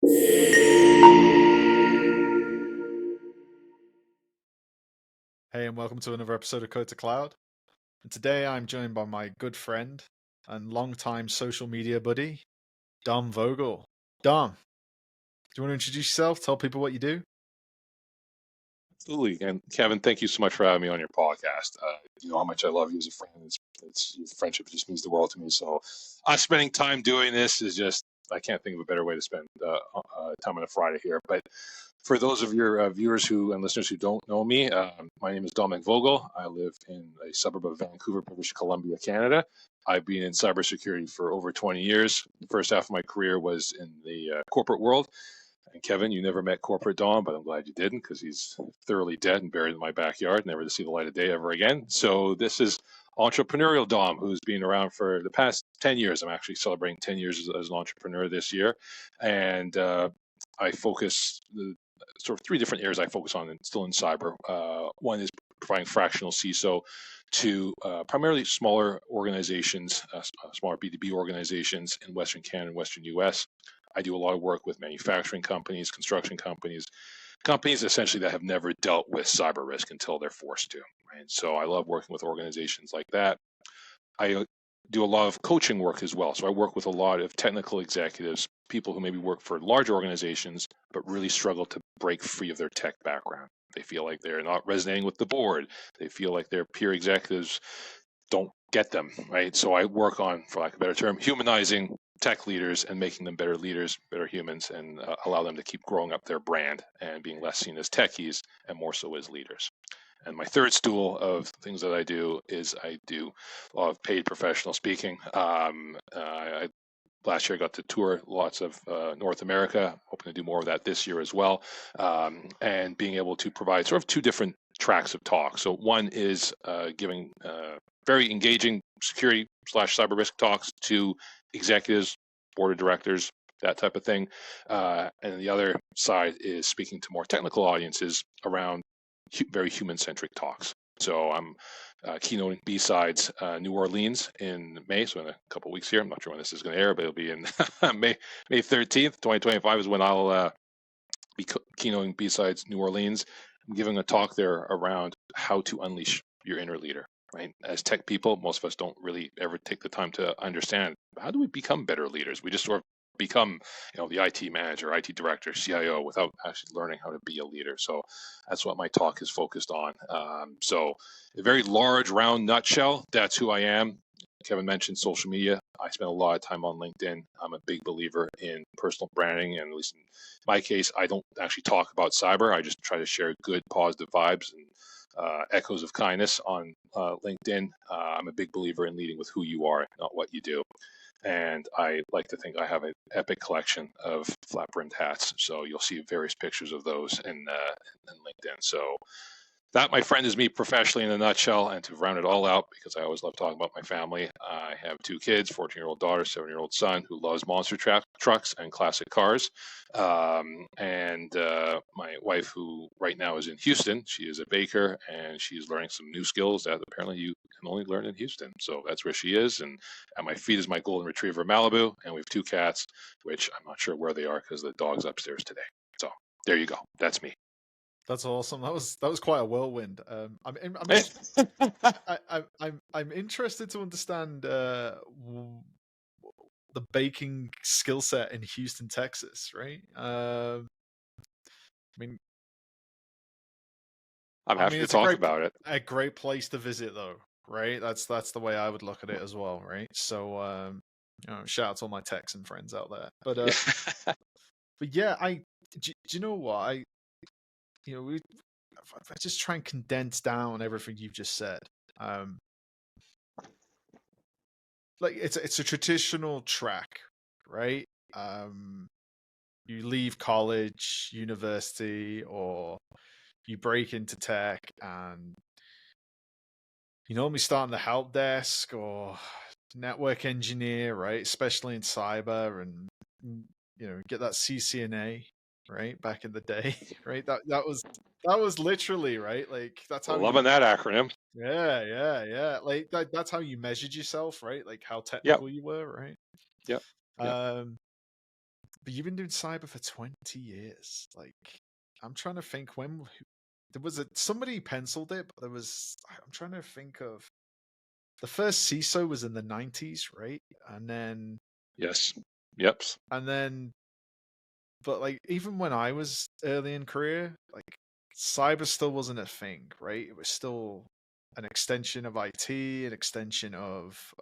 Hey, and welcome to another episode of Code to Cloud. And today I'm joined by my good friend and longtime social media buddy, Dom Vogel. Dom, do you want to introduce yourself? Tell people what you do? Absolutely. And Kevin, thank you so much for having me on your podcast. You know how much I love you as a friend. Your friendship just means the world to me. So spending time doing this is just, I can't think of a better way to spend time on a Friday here. But for those of your viewers and listeners who don't know me, my name is Dom Vogel. I live in a suburb of Vancouver, British Columbia, Canada. I've been in cybersecurity for over 20 years. The first half of my career was in the corporate world. And Kevin, you never met Corporate Dom, but I'm glad you didn't because he's thoroughly dead and buried in my backyard, never to see the light of day ever again. So this is entrepreneurial Dom, who's been around for the past 10 years. I'm actually celebrating 10 years as an entrepreneur this year. And I focus sort of three different areas I focus on, and still in cyber. One is providing fractional CISO to primarily smaller organizations, smaller B2B organizations in Western Canada and Western US. I do a lot of work with manufacturing companies, construction companies, companies essentially that have never dealt with cyber risk until they're forced to. Right? So I love working with organizations like that. I do a lot of coaching work as well. So I work with a lot of technical executives, people who maybe work for large organizations, but really struggle to break free of their tech background. They feel like they're not resonating with the board. They feel like their peer executives don't get them, right? So I work on, for lack of a better term, humanizing tech leaders and making them better leaders, better humans, and allow them to keep growing up their brand and being less seen as techies and more so as leaders. And my third stool of things that I do is I do a lot of paid professional speaking. Last year I got to tour lots of North America, hoping to do more of that this year as well, and being able to provide sort of two different tracks of talk. So one is giving very engaging security / cyber risk talks to executives, board of directors, that type of thing. And the other side is speaking to more technical audiences around very human-centric talks. So I'm keynoting B-Sides New Orleans in May, so in a couple of weeks here. I'm not sure when this is going to air, but it'll be in May 13th, 2025 is when I'll be keynoting B-Sides New Orleans. I'm giving a talk there around how to unleash your inner leader. Right? As tech people, most of us don't really ever take the time to understand how do we become better leaders. We just sort of become, the IT manager, IT director, CIO without actually learning how to be a leader. So that's what my talk is focused on. So a very large, round nutshell, that's who I am. Kevin mentioned social media. I spend a lot of time on LinkedIn. I'm a big believer in personal branding, and at least in my case, I don't actually talk about cyber. I just try to share good, positive vibes and echoes of kindness on LinkedIn. I'm a big believer in leading with who you are, not what you do. And I like to think I have an epic collection of flat-brimmed hats. So you'll see various pictures of those in LinkedIn. So that, my friend, is me professionally in a nutshell. And to round it all out, because I always love talking about my family, I have two kids, 14-year-old daughter, 7-year-old son, who loves monster trucks and classic cars. And my wife, who right now is in Houston, she is a baker, and she's learning some new skills that apparently you can only learn in Houston. So that's where she is. And at my feet is my golden retriever, Malibu, and we have two cats, which I'm not sure where they are because the dog's upstairs today. So there you go. That's me. That's awesome. That was quite a whirlwind. I'm interested to understand the baking skill set in Houston, Texas, right? I mean, I'm happy to talk about it. A great place to visit, though, right? That's the way I would look at it as well, right? So, shout out to all my Texan friends out there. But yeah, do you know what if I just try and condense down everything you've just said, like it's a traditional track, right? You leave college, university, or you break into tech, and you normally start on the help desk or network engineer, right? Especially in cyber, and get that CCNA, right? Back in the day, right? That was literally right. Like that's how Loving that acronym. Yeah. Like that's how you measured yourself, right? Like how Yep. technical you were, right? Yep. Um, But you've been doing cyber for 20 years. Like, I'm trying to think when there was somebody penciled it, but I'm trying to think of the first CISO was in the 90s, right? And then, Yes. Yep. and then, but like, even when I was early in career, like, cyber still wasn't a thing, right? It was still an extension of IT, an extension of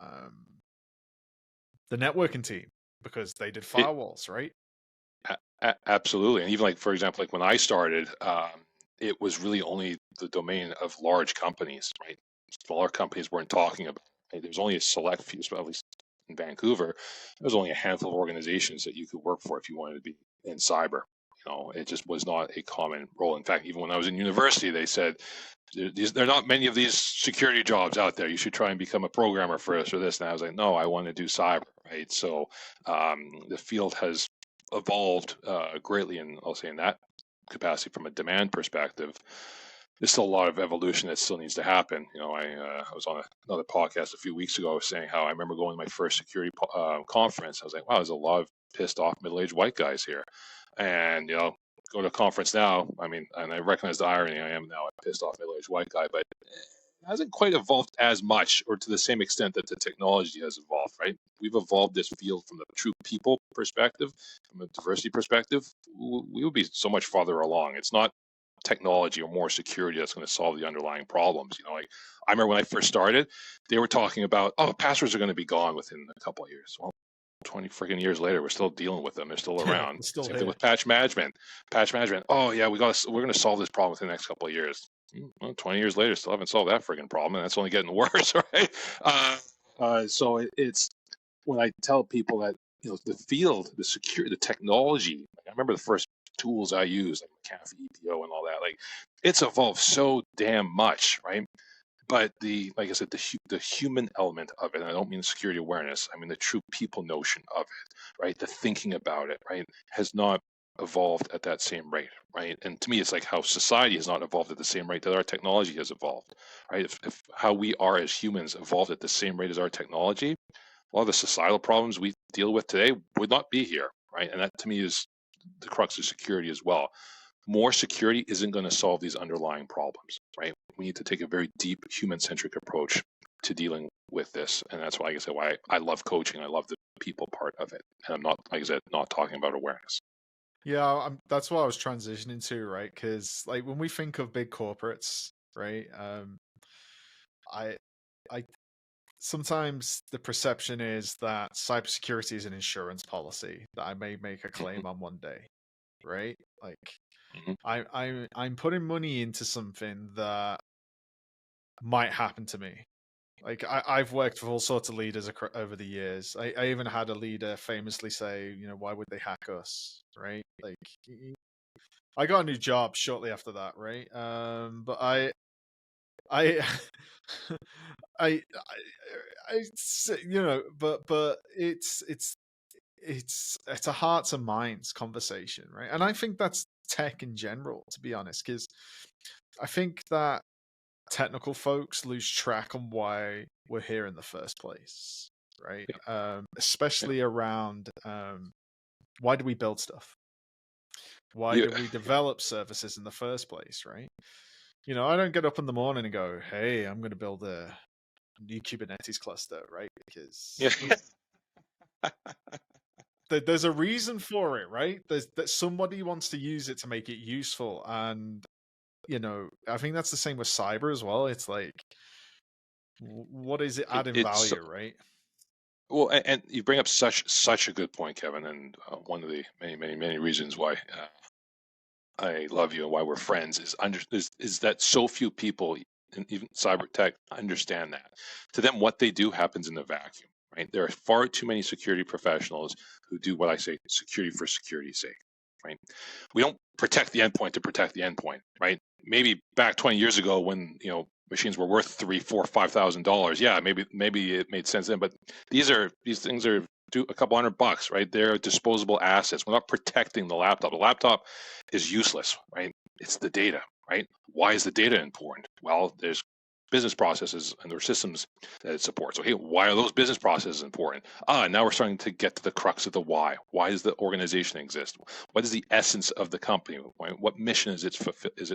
the networking team because they did It, firewalls, right? absolutely. And even like, for example, like when I started, it was really only the domain of large companies, right? Smaller companies weren't talking about it. Right? There was only a select few, at least in Vancouver, there was only a handful of organizations that you could work for if you wanted to be in cyber. It just was not a common role. In fact, even when I was in university, they said there are not many of these security jobs out there. You should try and become a programmer first or this. And I was like, no, I want to do cyber, right? So the field has evolved greatly, and I'll say in that capacity from a demand perspective. There's still a lot of evolution that still needs to happen. I was on another podcast a few weeks ago saying how I remember going to my first security conference. I was like, wow, there's a lot of pissed off middle-aged white guys here. And, go to a conference now, I mean, and I recognize the irony, I am now a pissed off middle-aged white guy, but it hasn't quite evolved as much or to the same extent that the technology has evolved, right? We've evolved this field from the true people perspective, from a diversity perspective. We would be so much farther along. It's not technology or more security that's going to solve the underlying problems. Like I remember when I first started, they were talking about, oh, passwords are going to be gone within a couple of years. Well, 20 freaking years later, we're still dealing with them. They're still Yeah, around. it's still Same thing here. with patch management. Patch management. Oh yeah, we're going to solve this problem within the next couple of years. Well, 20 years later, still haven't solved that freaking problem, and that's only getting worse, right? So it's when I tell people that the field, the security, the technology. I remember the first tools I used, like McAfee, EPO, and all that. Like it's evolved so damn much, right? But like I said, the human element of it, and I don't mean security awareness, I mean the true people notion of it, right? The thinking about it, right, has not evolved at that same rate, right? And to me, it's like how society has not evolved at the same rate that our technology has evolved, right? If how we are as humans evolved at the same rate as our technology, a lot of the societal problems we deal with today would not be here, right? And that to me is the crux of security as well. More security isn't going to solve these underlying problems, right? We need to take a very deep human-centric approach to dealing with this, and that's why, like I said, why I love coaching. I love the people part of it, and I'm not, like I said, not talking about awareness. Yeah, that's what I was transitioning to, right? Because like when we think of big corporates, right? I, I sometimes the perception is that cybersecurity is an insurance policy that I may make a Mm-hmm. claim on one day, right? Like Mm-hmm. I'm putting money into something that might happen to me. Like I've worked with all sorts of leaders over the years. I even had a leader famously say, why would they hack us, right? Like I got a new job shortly after that, right? But I, I, but it's a hearts and minds conversation, right? And I think that's tech in general, to be honest, because I think that technical folks lose track on why we're here in the first place, right? Yeah. Yeah. Especially around why do we build stuff? Why You, do we develop services in the first place, right? I don't get up in the morning and go, "Hey, I'm going to build a new Kubernetes cluster," right? yeah. Because there's a reason for it, right? There's that somebody wants to use it to make it useful, and I think that's the same with cyber as well. It's like, what is it adding It's value, right? well, and you bring up such a good point, Kevin, and one of the many reasons why I love you and why we're friends is that so few people, even cyber tech, understand that. To them, what they do happens in the vacuum, right? There are far too many security professionals who do what I say security for security's sake, right? We don't protect the endpoint to protect the endpoint, right? Maybe back 20 years ago when machines were worth $3,000, $4,000, $5,000, yeah, maybe it made sense then. But these things are do a couple $100, right? They're disposable assets. We're not protecting the laptop. The laptop is useless, right? It's the data, right? Why is the data important? Well, there's business processes and their systems that it supports. So, hey, why are those business processes important? Now we're starting to get to the crux of the why. Why does the organization exist? What is the essence of the company? What mission is it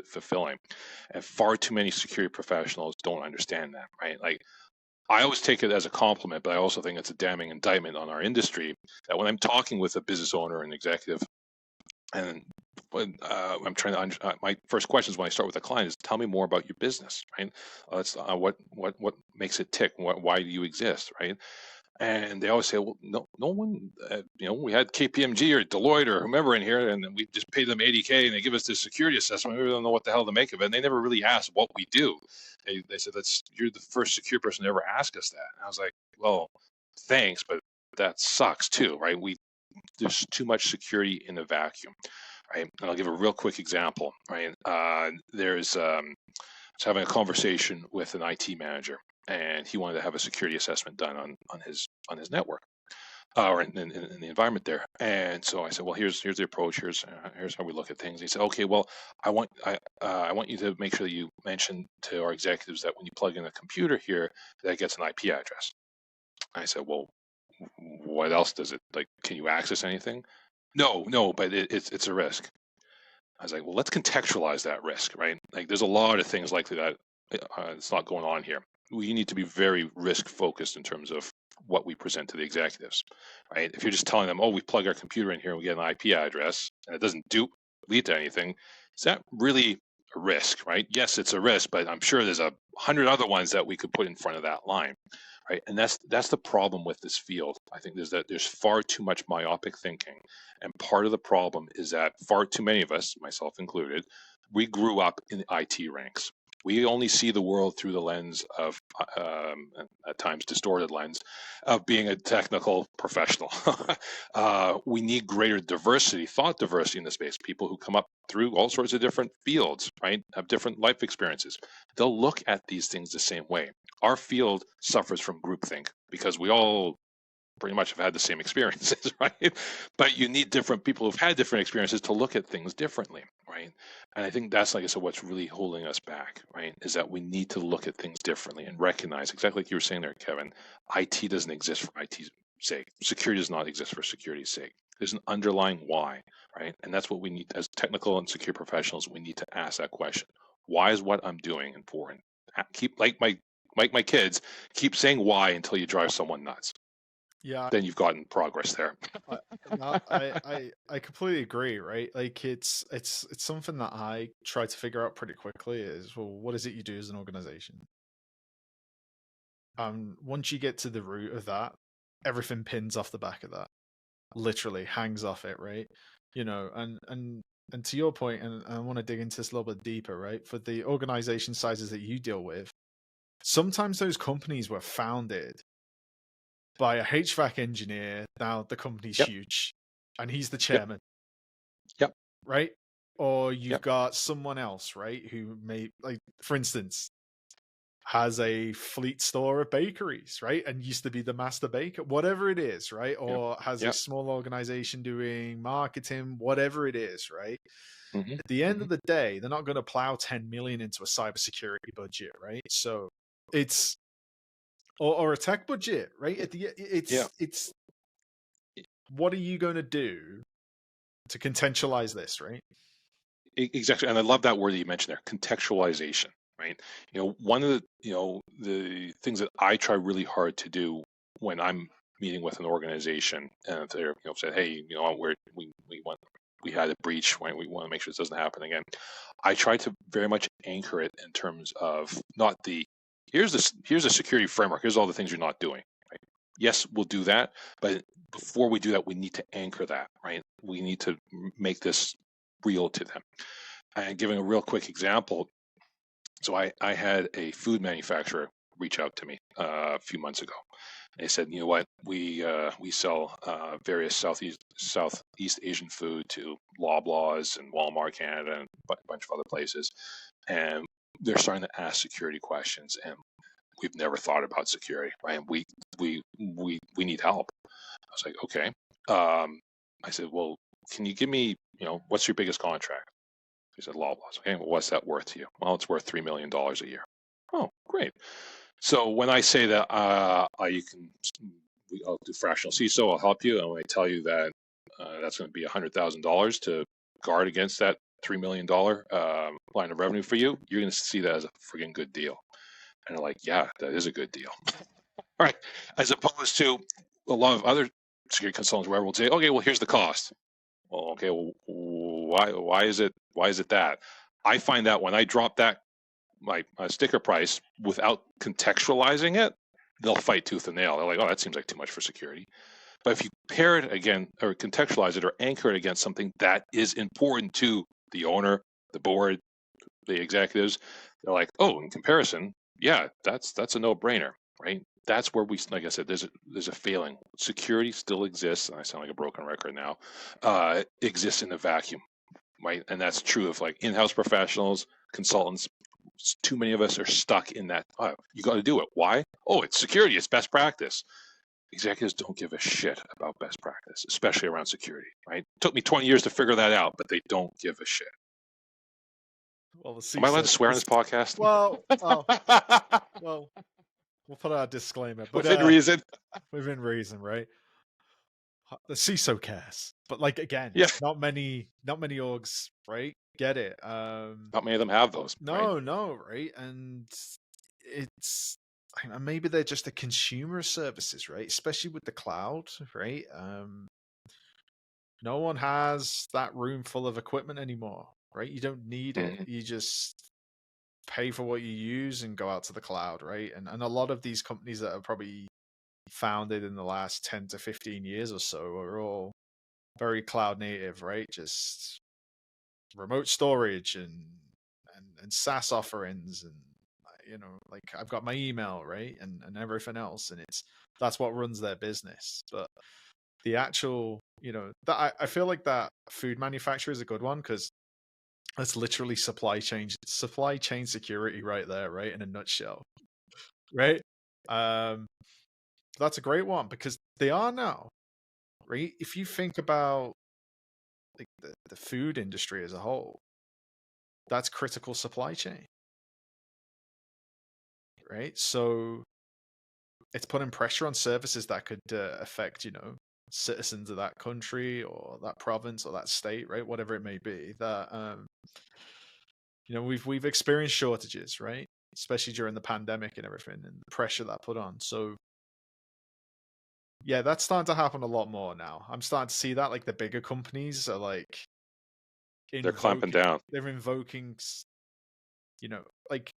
fulfilling? And far too many security professionals don't understand that, right? Like, I always take it as a compliment, but I also think it's a damning indictment on our industry that when I'm talking with a business owner and executive, and when I'm trying to, my first question is when I start with a client is, tell me more about your business, right? That's what makes it tick. Why do you exist, right? And they always say, well, no one, we had KPMG or Deloitte or whomever in here, and we just paid them 80K, and they give us this security assessment. We don't know what the hell to make of it. And they never really asked what we do. They said, you're the first secure person to ever ask us that. And I was like, well, thanks, but that sucks too, right? There's too much security in a vacuum, right? And I'll give a real quick example, right? I was having a conversation with an IT manager, and he wanted to have a security assessment done on his network or in the environment there. And so I said, well, here's the approach. Here's how we look at things. He said, okay, well, I want you to make sure that you mention to our executives that when you plug in a computer here, that it gets an IP address. I said, well, what else does it, like, can you access anything? No, but it's a risk. I was like, well, let's contextualize that risk, right? Like, there's a lot of things like that. It's not going on here. We need to be very risk focused in terms of what we present to the executives, right? If you're just telling them, oh, we plug our computer in here and we get an IP address and it doesn't lead to anything, is that really a risk, right? Yes, it's a risk, but I'm sure there's 100 other ones that we could put in front of that line, right? And that's the problem with this field. I think there's far too much myopic thinking, and part of the problem is that far too many of us, myself included, we grew up in the IT ranks. We only see the world through the lens of, at times distorted lens, of being a technical professional. We need greater diversity, thought diversity in the space. People who come up through all sorts of different fields, right, have different life experiences. They'll look at these things the same way. Our field suffers from groupthink because we all pretty much have had the same experiences, right? But you need different people who've had different experiences to look at things differently, right? And I think that's, like I said, what's really holding us back, right? Is that we need to look at things differently and recognize, exactly like you were saying there, Kevin, IT doesn't exist for IT's sake. Security does not exist for security's sake. There's an underlying why, right? And that's what we need as technical and secure professionals. We need to ask that question. Why is what I'm doing important? Keep, like my kids, keep saying why until you drive someone nuts. Yeah, Then you've gotten progress there. I, no, I completely agree, right? Like it's something that I try to figure out pretty quickly is, well, what is it you do as an organization? Once you get to the root of that, everything pins off the back of that. Literally hangs off it, right? And to your point, and I want to dig into this a little bit deeper, right? For the organization sizes that you deal with, sometimes those companies were founded by a HVAC engineer. Now the company's Yep. huge, and he's the Yep. chairman. Yep. Right? Or you've Yep. got someone else, right, who may, like, for instance, has a fleet store of bakeries, right, and used to be the master baker, whatever it is, right, Yep. or has a Yep. small organization doing marketing, whatever it is, right. Mm-hmm. At the end Mm-hmm. of the day, they're not going to plow 10 million into a cybersecurity budget, right? So it's or a tech budget, right? Yeah. It's what are you going to do to contextualize this, right? Exactly. And I love that word that you mentioned there, contextualization, right? One of the things that I try really hard to do when I'm meeting with an organization, and if they're, said, hey, we had a breach, right? We want to make sure this doesn't happen again. I try to very much anchor it in terms of not here's a security framework. Here's all the things you're not doing. Right? Yes, we'll do that, but before we do that, we need to anchor that, right? We need to make this real to them. And giving a real quick example, so I had a food manufacturer reach out to me a few months ago. They said, you know what, we sell various Southeast Asian food to Loblaws and Walmart Canada and a bunch of other places, and they're starting to ask security questions, and we've never thought about security, right? And we need help. I was like, okay. I said, well, can you give me, what's your biggest contract? He said, Loblaws. Okay, well, what's that worth to you? Well, it's worth $3 million a year. Oh, great. So when I say that I'll do fractional CISO, I'll help you, and when I tell you that that's going to be $100,000 to guard against that $3 million line of revenue for you, you're going to see that as a friggin' good deal. And they're like, yeah, that is a good deal. All right. As opposed to a lot of other security consultants where we'll say, okay, well, here's the cost. Well, okay, well, why is it that? I find that when I drop that my sticker price without contextualizing it, they'll fight tooth and nail. They're like, oh, that seems like too much for security. But if you pair it again or contextualize it or anchor it against something that is important to the owner, the board, the executives, they're like, oh, in comparison, yeah, that's a no-brainer, right? That's where we, like I said, there's a failing. Security still exists, and I sound like a broken record now. Exists in a vacuum, right? And that's true of like in-house professionals, consultants. Too many of us are stuck in that. Oh, you got to do it. Why? Oh, it's security. It's best practice. Executives don't give a shit about best practice, especially around security, right? It took me 20 years to figure that out, but they don't give a shit. Well, Am I allowed to swear on this podcast? Well, we'll put out a disclaimer, but within reason. Within reason, right? The CISO cares, but like again, yeah, not many orgs, right? Get it? Not many of them have those. No, right? And it's maybe they're just the consumer services, right? Especially with the cloud, right? No one has that room full of equipment anymore, right? You don't need it. You just pay for what you use and go out to the cloud, right? And a lot of these companies that are probably founded in the last 10 to 15 years or so are all very cloud native, right? Just remote storage and SaaS offerings, and like I've got my email, right, and everything else, and that's what runs their business. But the actual, that I feel like that food manufacturer is a good one because that's literally supply chain security right there, right, in a nutshell, right? That's a great one because they are now, right? If you think about like the food industry as a whole, that's critical supply chain, right? So it's putting pressure on services that could affect, citizens of that country or that province or that state, right? Whatever it may be. That we've experienced shortages, right? Especially during the pandemic and everything, and the pressure that put on. So yeah, that's starting to happen a lot more now. I'm starting to see that like the bigger companies are like they're clamping down. They're invoking, like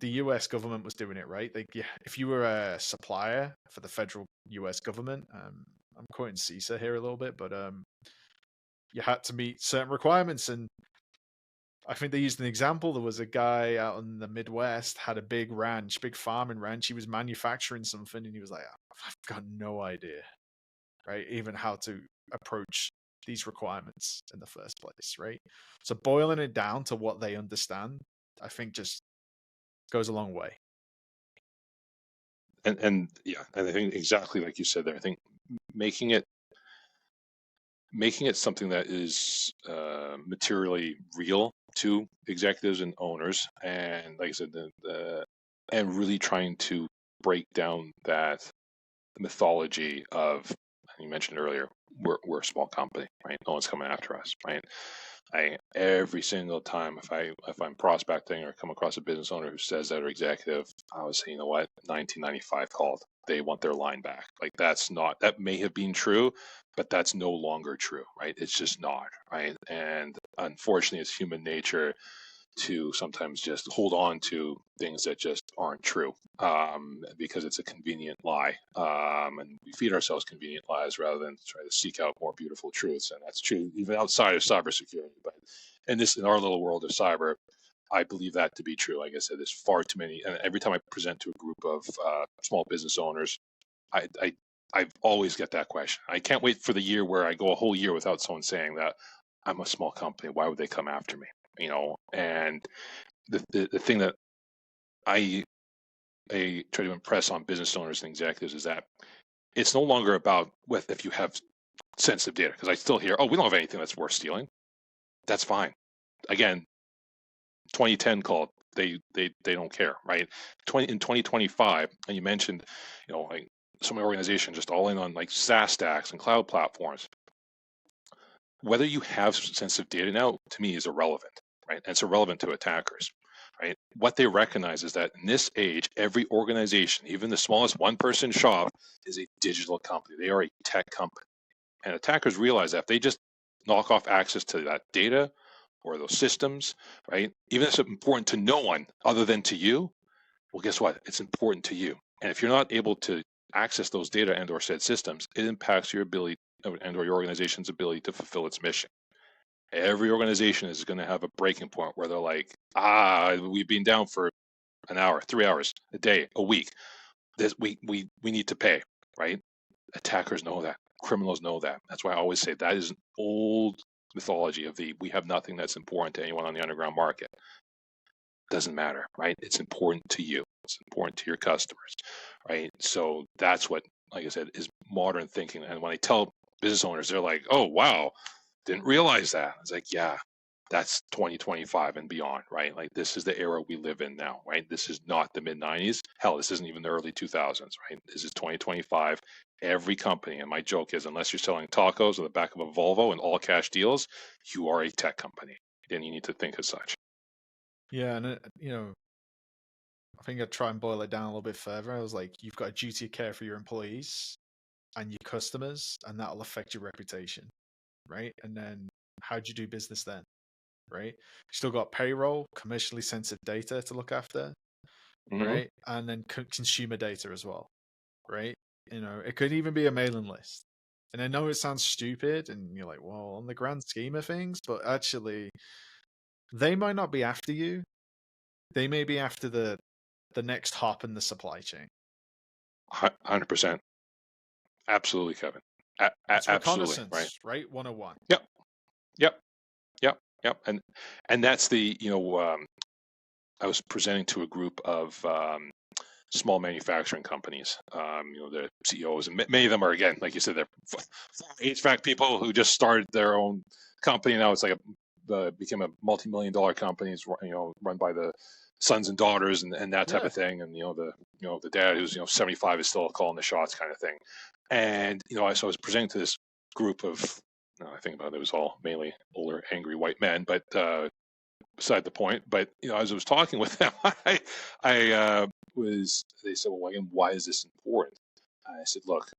the US government was doing it, right? Like, yeah, if you were a supplier for the federal US government, I'm quoting CISA here a little bit, but you had to meet certain requirements. And I think they used an example. There was a guy out in the Midwest, had a big farming ranch. He was manufacturing something, and he was like, I've got no idea, right? Even how to approach these requirements in the first place, right? So boiling it down to what they understand, I think just goes a long way. And yeah, and I think exactly like you said there, I think making it something that is materially real to executives and owners, and like I said, and really trying to break down that mythology of, you mentioned earlier, we're a small company, right? No one's coming after us, right? Every single time if I'm prospecting or come across a business owner who says that, or executive, I would say, you know what, 1995 called. They want their line back. Like that may have been true, but that's no longer true, right? It's just not, right? And unfortunately, it's human nature to sometimes just hold on to things that just aren't true, because it's a convenient lie, and we feed ourselves convenient lies rather than try to seek out more beautiful truths. And that's true even outside of cybersecurity, but in our little world of cyber, I believe that to be true. Like I said, there's far too many, and every time I present to a group of small business owners, I always get that question. I can't wait for the year where I go a whole year without someone saying that I'm a small company. Why would they come after me? And the thing that I try to impress on business owners and executives is that it's no longer about if you have sensitive data, because I still hear, oh, we don't have anything that's worth stealing. That's fine. Again, 2010 called. they don't care, right? In 2025, and you mentioned, like so many organizations just all in on like SaaS stacks and cloud platforms. Whether you have sensitive data now, to me, is irrelevant, right? And it's irrelevant to attackers, right? What they recognize is that in this age, every organization, even the smallest one-person shop, is a digital company. They are a tech company. And attackers realize that if they just knock off access to that data or those systems, right? Even if it's important to no one other than to you, well, guess what? It's important to you. And if you're not able to access those data and or said systems, it impacts your ability and or your organization's ability to fulfill its mission. Every organization is going to have a breaking point where they're like, we've been down for an hour, 3 hours, a day, a week. We need to pay, right? Attackers know that. Criminals know that. That's why I always say that is an old mythology of we have nothing that's important to anyone on the underground market. Doesn't matter, right? It's important to you. It's important to your customers, right? So that's what, like I said, is modern thinking. And when I tell business owners, they're like, "Oh, wow, didn't realize that." It's like, yeah, that's 2025 and beyond, right? Like this is the era we live in now, right? This is not the mid 90s. Hell, this isn't even the early 2000s, right? This is 2025. Every company, and my joke is, unless you're selling tacos on the back of a Volvo and all cash deals, you are a tech company, and you need to think as such. Yeah, and I think I'd try and boil it down a little bit further. I was like, you've got a duty of care for your employees and your customers, and that'll affect your reputation, right? And then how do you do business then, right? You still got payroll, commercially sensitive data to look after, Mm-hmm. right? And then consumer data as well, right? It could even be a mailing list. And I know it sounds stupid, and you're like, well, on the grand scheme of things, but actually, they might not be after you. They may be after the next hop in the supply chain. 100%. Absolutely, Kevin. It's Absolutely, right? reconnaissance, right? 101. Yep, yep, yep, yep. And that's I was presenting to a group of small manufacturing companies. The CEOs, and many of them are, again, like you said, they're HVAC people who just started their own company. Now it's like became a multi-million-dollar company. It's run by the sons and daughters and that type Yeah. of thing. And the dad who's 75 is still calling the shots, kind of thing. And so I was presenting to this group of, I think about it was all mainly older, angry white men, but beside the point. But as I was talking with them, they said, well, again, why is this important? I said, look,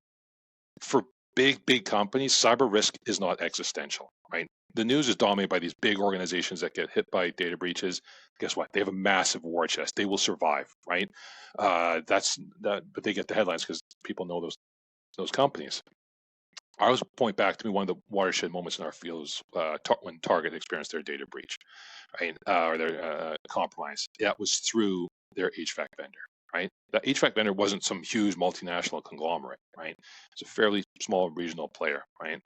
for big companies, cyber risk is not existential, right? The news is dominated by these big organizations that get hit by data breaches. Guess what? They have a massive war chest. They will survive, right? But they get the headlines because people know those companies. I always point back to me, one of the watershed moments in our field was when Target experienced their data breach, right, or their compromise. That was through their HVAC vendor, right? That HVAC vendor wasn't some huge multinational conglomerate, right? It's a fairly small regional player, right?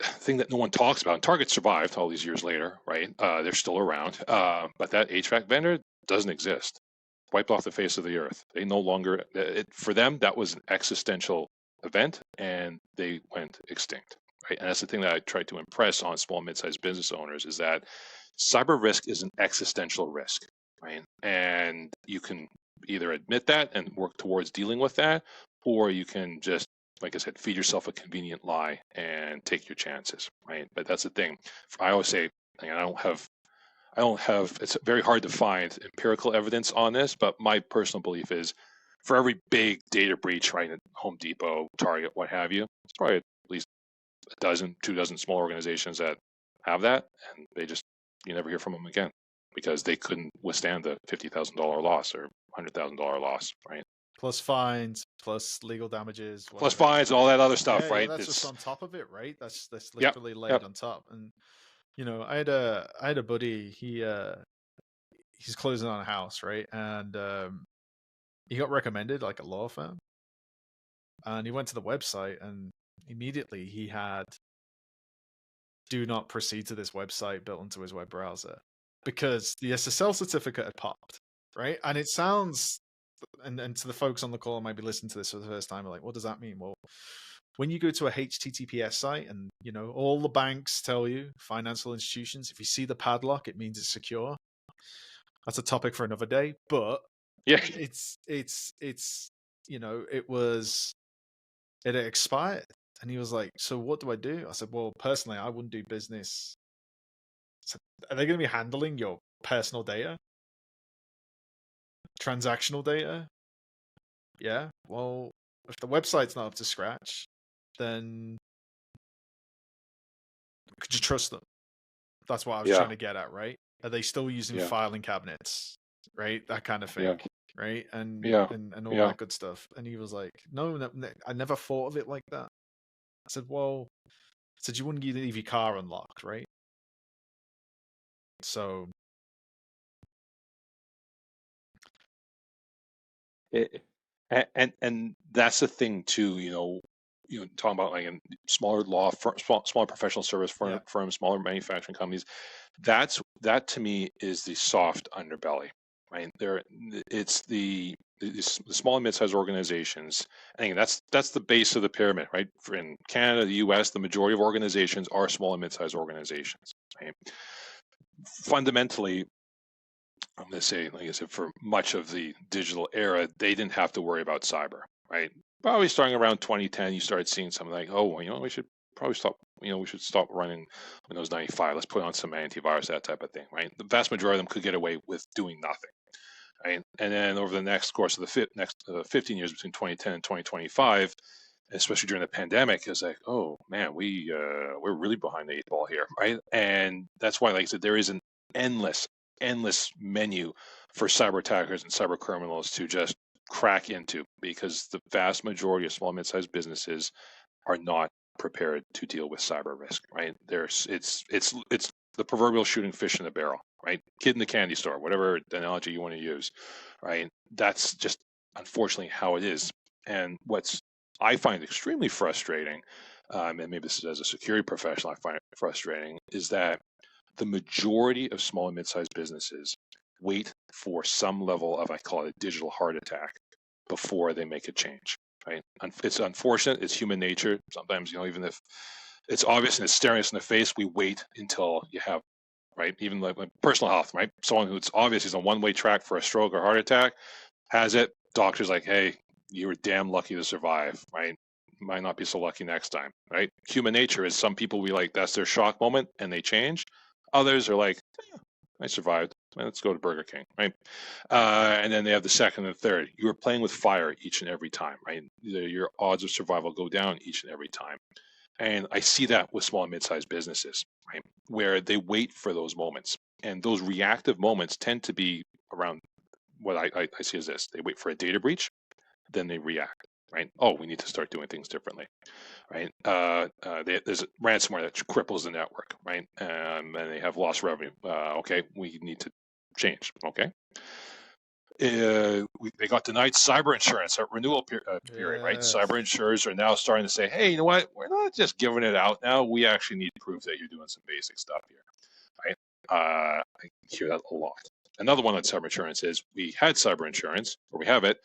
Thing that no one talks about. And Target survived all these years later, right? They're still around, but that HVAC vendor doesn't exist. Wiped off the face of the earth. They no longer. For them, that was an existential event, and they went extinct. Right, and that's the thing that I try to impress on small, mid-sized business owners is that cyber risk is an existential risk, right? And you can either admit that and work towards dealing with that, or you can just, like I said, feed yourself a convenient lie and take your chances, right? But that's the thing. I always say, I don't have, it's very hard to find empirical evidence on this, but my personal belief is for every big data breach, right, at Home Depot, Target, what have you, it's probably at least a dozen, 2 dozen small organizations that have that, and you never hear from them again because they couldn't withstand the $50,000 loss or $100,000 loss, right? Plus fines, plus legal damages, Plus whatever else. fines and all that other Yeah, stuff, yeah, right? that's just It's on top of it, right? That's yep, literally laid yep. on top. And I had a buddy. He's closing on a house, right? And he got recommended like a law firm, and he went to the website, and immediately he had "Do not proceed to this website" built into his web browser because the SSL certificate had popped, right? And it sounds, and to the folks on the call who might be listening to this for the first time, like, what does that mean? Well, when you go to a HTTPS site and all the banks tell you, financial institutions, if you see the padlock, it means it's secure. that's a topic for another day. But Yeah. it's it had expired, and he was like, "So what do I do?" I said, "Well, personally, I wouldn't do business." I said, "Are they going to be handling your personal data, transactional data?" Yeah. Well, if the website's not up to scratch, then could you trust them? That's what I was Yeah. trying to get at, right? Are they still using Yeah. filing cabinets, right? That kind of thing, Yeah. right? And Yeah. and all Yeah. that good stuff. And he was like, "No, no, I never thought of it like that." I said, "Well," I said, "you wouldn't leave your car unlocked, right?" So It, and that's the thing too. Talking about like in smaller law firm, smaller professional service yeah, firms, smaller manufacturing companies. That to me is the soft underbelly, right? It's the small and mid-sized organizations. I think that's the base of the pyramid, right? In Canada, the U.S., the majority of organizations are small and mid-sized organizations. Right? Fundamentally, I'm going to say, like I said, for much of the digital era, they didn't have to worry about cyber, right? Probably starting around 2010, you started seeing something like, oh, well, we should probably stop, we should stop running Windows 95. Let's put on some antivirus, that type of thing, right? The vast majority of them could get away with doing nothing, right? And then over the next course of the next 15 years between 2010 and 2025, especially during the pandemic, it's like, oh man, we're really behind the eight ball here, right? And that's why, like I said, there is an endless, endless menu for cyber attackers and cyber criminals to just crack into, because the vast majority of small, mid-sized businesses are not prepared to deal with cyber risk, right? It's the proverbial shooting fish in a barrel, right? Kid in the candy store, whatever analogy you want to use, right? That's just unfortunately how it is. And what's I find extremely frustrating, and maybe this is as a security professional, I find it frustrating, is that the majority of small and mid-sized businesses wait for some level of, I call it a digital heart attack, before they make a change. Right? It's unfortunate. It's human nature. Sometimes, even if it's obvious and it's staring us in the face, we wait until you have, right? Even like personal health, right? Someone who's obvious is on one-way track for a stroke or heart attack has it. Doctor's like, hey, you were damn lucky to survive, right? Might not be so lucky next time, right? Human nature is some people we like, that's their shock moment and they change. Others are like, I survived. Let's go to Burger King, right? And then they have the second and third. You are playing with fire each and every time, right? Your odds of survival go down each and every time. And I see that with small and mid-sized businesses, right? Where they wait for those moments. And those reactive moments tend to be around what I see as this. They wait for a data breach, then they react, right? Oh, we need to start doing things differently, right? There's ransomware that cripples the network, right? And they have lost revenue. Okay, we need to change. Okay. They got denied cyber insurance at renewal period, right? yes. Cyber insurers are now starting to say, hey, you know what? We're not just giving it out now. We actually need proof that you're doing some basic stuff here, right? I hear that a lot. Another one on cyber insurance is we had cyber insurance, or we have it,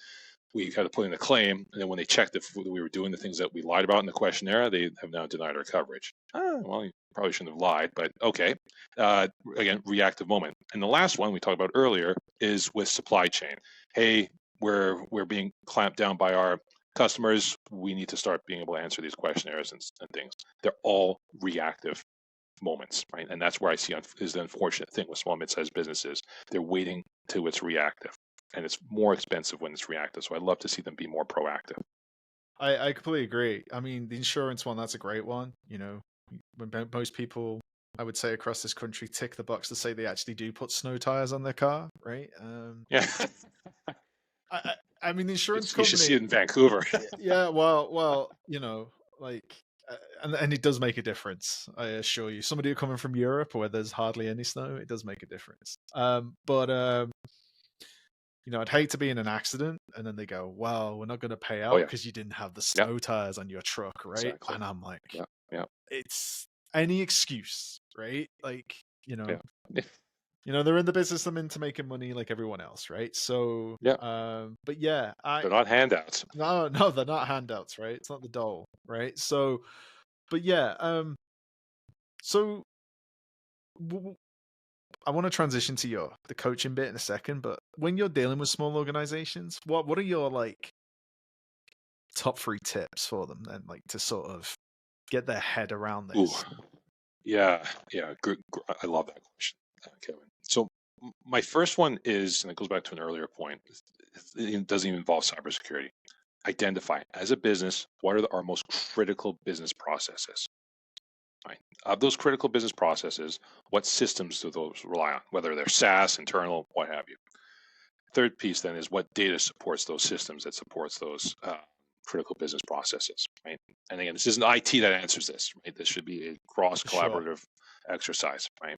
we had to put in a claim, and then when they checked if we were doing the things that we lied about in the questionnaire, they have now denied our coverage. Well, you probably shouldn't have lied, but okay. Again, reactive moment. And the last one we talked about earlier is with supply chain. Hey, we're being clamped down by our customers. We need to start being able to answer these questionnaires and things. They're all reactive moments, right? And that's where I see is the unfortunate thing with small mid-sized businesses. They're waiting till it's reactive, and it's more expensive when it's reactive. So I'd love to see them be more proactive. I completely agree. I mean, the insurance one, that's a great one. Most people, I would say, across this country tick the box to say they actually do put snow tires on their car, right? Yeah, I, I, I mean, the insurance you should see company, it in Vancouver. yeah, well, like, and it does make a difference. I assure you, somebody coming from Europe where there's hardly any snow, it does make a difference. But I'd hate to be in an accident and then they go, well, we're not going to pay Oh out yeah, because you didn't have the yeah, snow tires on your truck, right? exactly. And I'm like, Yeah, yeah, it's any excuse, right? Like, yeah, they're in the business I'm into making money like everyone else, right? So, yeah. but yeah, They're not handouts. no, no, they're not handouts, right? It's not the dole, right? So, but yeah, so I want to transition to the coaching bit in a second, but when you're dealing with small organizations, what are your like top 3 tips for them then, like to sort of get their head around Ooh, this? yeah, yeah. I love that question, Kevin. So my first one is, and it goes back to an earlier point. It doesn't even involve cybersecurity. Identify as a business what are our most critical business processes. Right. Of those critical business processes, what systems do those rely on? Whether they're SaaS, internal, what have you. Third piece then is what data supports those systems that supports those critical business processes, right? And again, this isn't IT that answers this, right? This should be a cross Sure. collaborative exercise, right?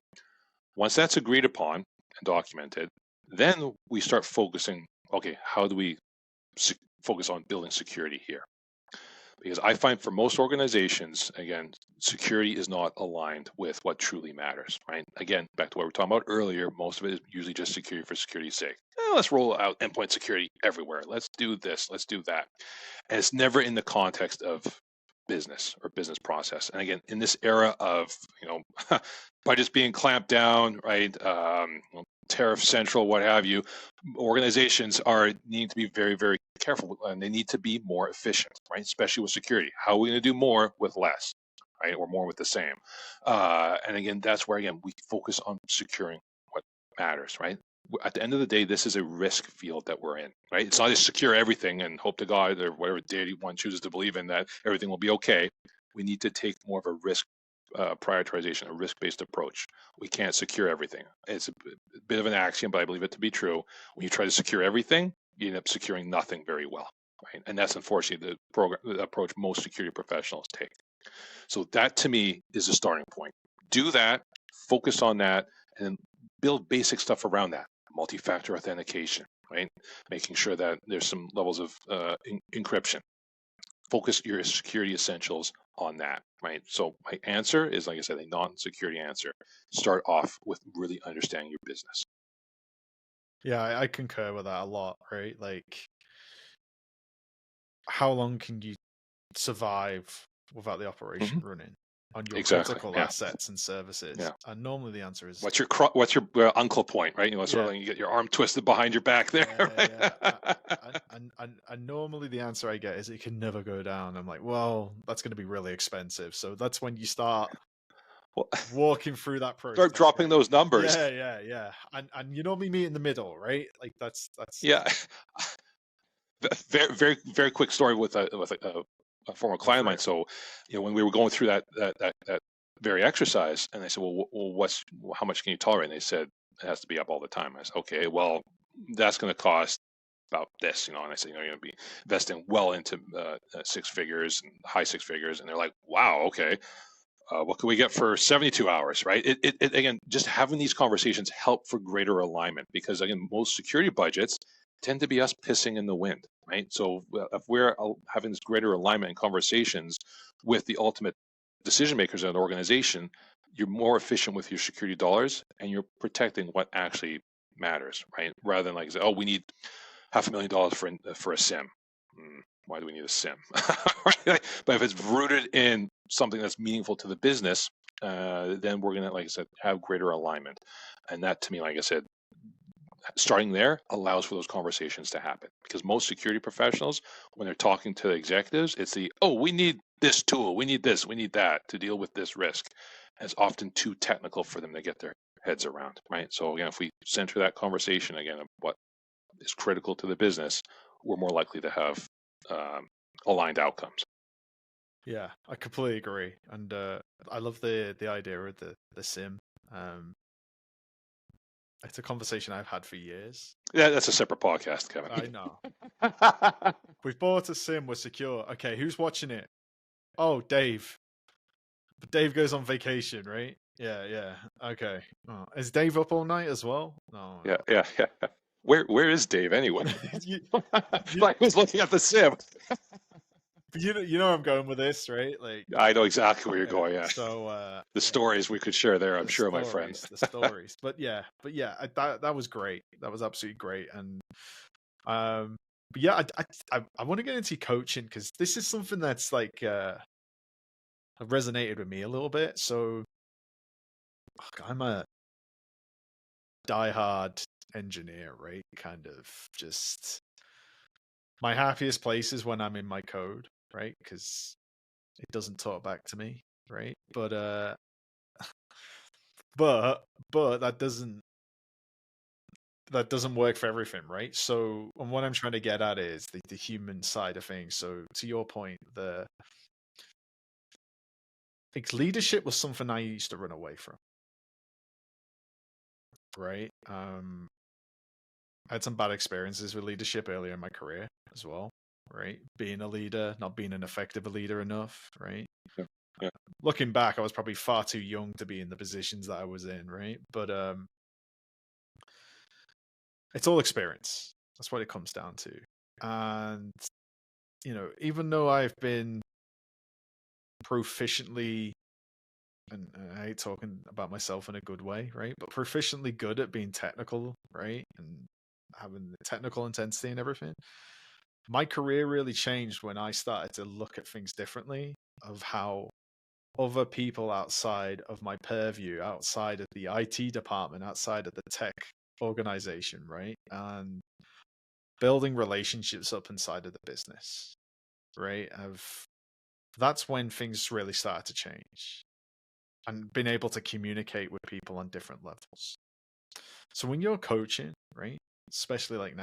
Once that's agreed upon and documented, then we start focusing, okay, how do we focus on building security here? Because I find for most organizations, again, security is not aligned with what truly matters, right? Again, back to what we were talking about earlier, most of it is usually just security for security's sake. Let's roll out endpoint security everywhere. Let's do this, let's do that. And it's never in the context of business or business process. And again, in this era of, budgets being clamped down, right? Tariff central, what have you, organizations need to be very, very careful, and they need to be more efficient, right? Especially with security. How are we going to do more with less, right? Or more with the same? And again, that's where we focus on securing what matters, right? At the end of the day, this is a risk field that we're in, right? It's not just secure everything and hope to God or whatever deity one chooses to believe in that everything will be okay. We need to take more of a risk prioritization, a risk-based approach. We can't secure everything. It's a bit of an axiom, but I believe it to be true. When you try to secure everything, you end up securing nothing very well, right? And that's unfortunately the approach most security professionals take. So that to me is a starting point. Do that, focus on that, and then build basic stuff around that. Multi-factor authentication, right? Making sure that there's some levels of encryption. Focus your security essentials on that, right? So my answer is, like I said, a non-security answer. Start off with really understanding your business. Yeah, I concur with that a lot, right? Like, how long can you survive without the operation running on your Exactly. critical Yeah. assets and services? Yeah. And normally the answer is What's your uncle point, right? Sort of like you get your arm twisted behind your back there. yeah. And normally the answer I get is it can never go down. I'm like, well, that's going to be really expensive. So that's when you start walking through that process. Start dropping right? those numbers. Yeah. And you normally meet in the middle, right? Like that's yeah. Very, very, very quick story with a former client of mine. So, when we were going through that very exercise, and I said, well, how much can you tolerate? And they said it has to be up all the time. I said, okay, well, that's going to cost about this, and I said, you're going to be investing well into six figures and high six figures, and they're like, wow, okay. What can we get for 72 hours, right? It again, just having these conversations help for greater alignment, because again, most security budgets tend to be us pissing in the wind, right? So if we're having this greater alignment and conversations with the ultimate decision makers in an organization, you're more efficient with your security dollars, and you're protecting what actually matters, right? Rather than like, oh, we need $500,000 for a SIM. Why do we need a SIM? But if it's rooted in something that's meaningful to the business, then we're going to, like I said, have greater alignment. And that, to me, like I said, starting there allows for those conversations to happen, because most security professionals, when they're talking to executives, it's we need this tool, we need this, we need that to deal with this risk. And it's often too technical for them to get their heads around, right? So again, if we center that conversation again of what is critical to the business, we're more likely to have aligned outcomes. Yeah, I completely agree, and I love the idea of the SIM. It's a conversation I've had for years. Yeah, that's a separate podcast, Kevin. I know. We've bought a SIM, we're secure. Okay, who's watching it? Oh, Dave. But Dave goes on vacation, right? Yeah. Okay. Oh, is Dave up all night as well? No. Yeah. Where is Dave anyway? I was looking at the SIM. You know I'm going with this, right? Like, I know exactly where you're going. Yeah. So the stories we could share there, I'm sure, my friend. The stories, but yeah, that was great. That was absolutely great, and but yeah, I want to get into coaching, because this is something that's like resonated with me a little bit. So I'm diehard engineer, right? Kind of just my happiest place is when I'm in my code, right? Because it doesn't talk back to me, right? But that doesn't work for everything, right? So, and what I'm trying to get at is the human side of things. So, to your point, like leadership was something I used to run away from, right? I had some bad experiences with leadership earlier in my career as well, right? Being a leader, not being an effective leader enough, right? Yeah. Yeah. Looking back, I was probably far too young to be in the positions that I was in, right? But it's all experience. That's what it comes down to. And even though I've been proficiently, and I hate talking about myself in a good way, right? But proficiently good at being technical, right? And having the technical intensity and everything. My career really changed when I started to look at things differently, of how other people outside of my purview, outside of the IT department, outside of the tech organization, right? And building relationships up inside of the business, right? That's when things really started to change, and being able to communicate with people on different levels. So when you're coaching, right? Especially like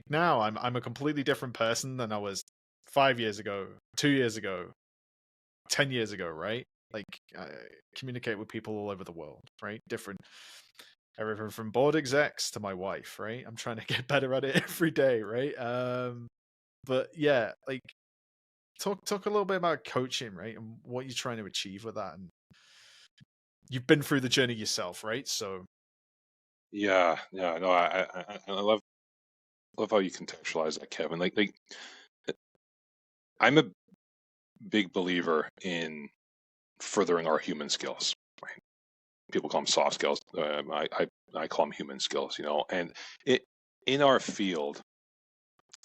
now I'm a completely different person than I was 5 years ago, 2 years ago, 10 years ago, right? Like I communicate with people all over the world, right? Different, everything from board execs to my wife, right? I'm trying to get better at it every day, right? But yeah, like talk a little bit about coaching, right? And what you're trying to achieve with that. And you've been through the journey yourself, right? So Yeah, yeah, no, I love how you contextualize that, Kevin. Like I'm a big believer in furthering our human skills. Right? People call them soft skills. I call them human skills. And it in our field,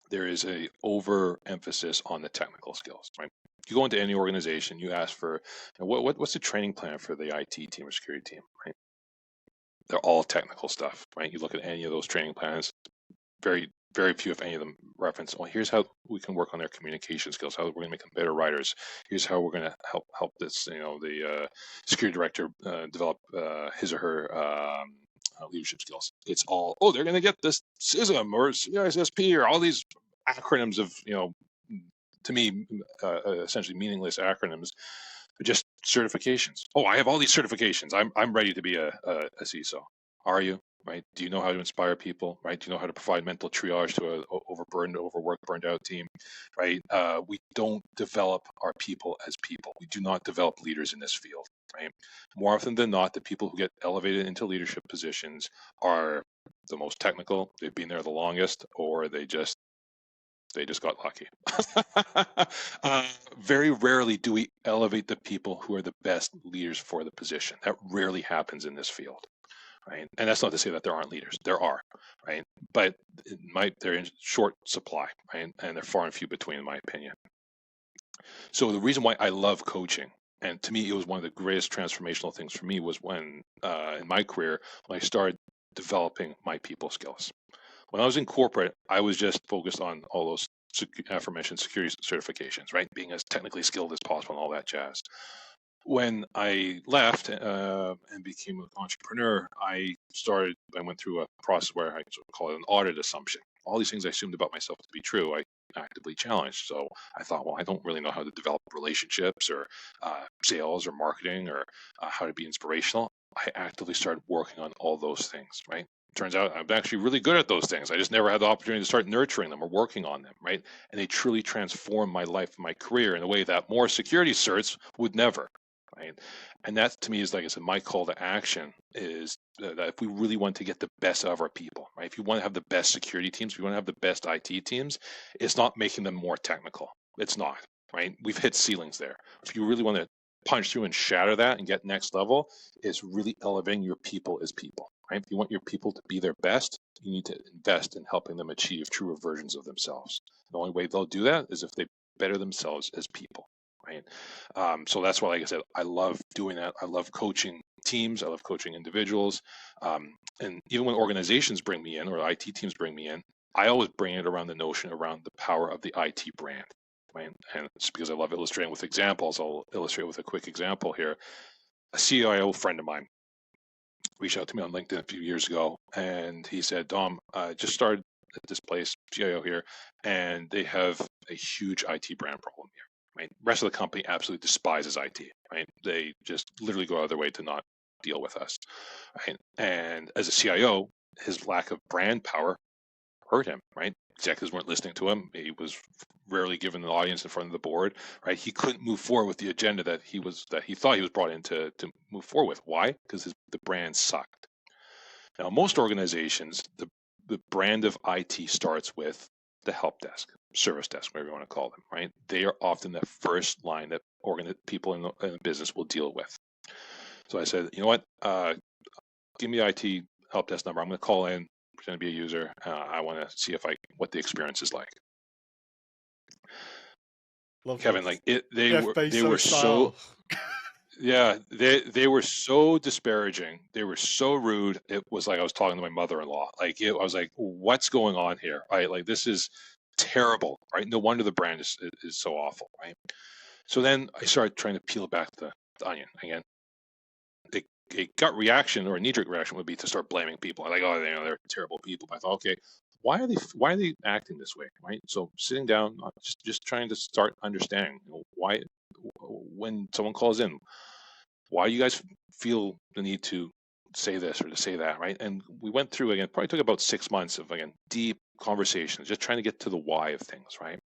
there is a overemphasis on the technical skills. Right? You go into any organization, you ask for what's the training plan for the IT team or security team. Right? They're all technical stuff. Right? You look at any of those training plans, very few, if any of them, reference, well, here's how we can work on their communication skills, how we're going to make them better writers. Here's how we're going to help this, the security director develop his or her leadership skills. It's all, oh, they're going to get this CISM or CISSP or all these acronyms of, to me, essentially meaningless acronyms, just certifications. Oh, I have all these certifications. I'm ready to be a CISO. Are you? Right? Do you know how to inspire people? Right? Do you know how to provide mental triage to a overburdened, overworked, burned out team? Right? We don't develop our people as people. We do not develop leaders in this field. Right? More often than not, the people who get elevated into leadership positions are the most technical. They've been there the longest, or they just got lucky. Very rarely do we elevate the people who are the best leaders for the position. That rarely happens in this field. Right? And that's not to say that there aren't leaders. There are, right? But they're in short supply, right? And they're far and few between, in my opinion. So the reason why I love coaching, and to me, it was one of the greatest transformational things for me, was when in my career, when I started developing my people skills. When I was in corporate, I was just focused on all those aforementioned security certifications, right? Being as technically skilled as possible and all that jazz. When I left and became an entrepreneur, I went through a process where I sort of call it an audit assumption. All these things I assumed about myself to be true, I actively challenged. So I thought, well, I don't really know how to develop relationships or sales or marketing or how to be inspirational. I actively started working on all those things, right? Turns out I'm actually really good at those things. I just never had the opportunity to start nurturing them or working on them, right? And they truly transformed my life and my career in a way that more security certs would never. Right. And that to me is, like I said, my call to action is that if we really want to get the best out of our people, right? If you want to have the best security teams, if you want to have the best IT teams, it's not making them more technical. It's not, right? We've hit ceilings there. If you really want to punch through and shatter that and get next level, it's really elevating your people as people, right? If you want your people to be their best, you need to invest in helping them achieve truer versions of themselves. The only way they'll do that is if they better themselves as people. right? So that's why, like I said, I love doing that. I love coaching teams. I love coaching individuals. And even when organizations bring me in or IT teams bring me in, I always bring it around the notion around the power of the IT brand. Right? And it's because I love illustrating with examples. I'll illustrate with a quick example here. A CIO friend of mine reached out to me on LinkedIn a few years ago, and he said, "Dom, I just started at this place, CIO here, and they have a huge IT brand problem here. Right, the rest of the company absolutely despises IT. Right, they just literally go out of their way to not deal with us. Right, and as a CIO, his lack of brand power hurt him. Right, executives weren't listening to him. He was rarely given an audience in front of the board. Right, he couldn't move forward with the agenda that he thought he was brought in to move forward with. Why? Because the brand sucked. Now, most organizations, the brand of IT starts with the help desk, service desk, whatever you want to call them. Right, they are often the first line that people in the business will deal with. So I said, you know what? Give me the IT help desk number. I'm going to call in, pretend to be a user. I want to see what the experience is like. Love Kevin, this. like it, they Jeff were Bezos so style. yeah, they were so disparaging. They were so rude. It was like I was talking to my mother-in-law. I was like, what's going on here? Right? Like this is terrible. Right? No wonder the brand is so awful. Right? So then I started trying to peel back the onion again. A gut reaction or a knee-jerk reaction would be to start blaming people. Like, oh, they're terrible people. But I thought, okay, why are they acting this way, right? So sitting down, just trying to start understanding, why when someone calls in, why you guys feel the need to say this or to say that, right? And we went through again, probably took about 6 months of again deep conversations, just trying to get to the why of things, right?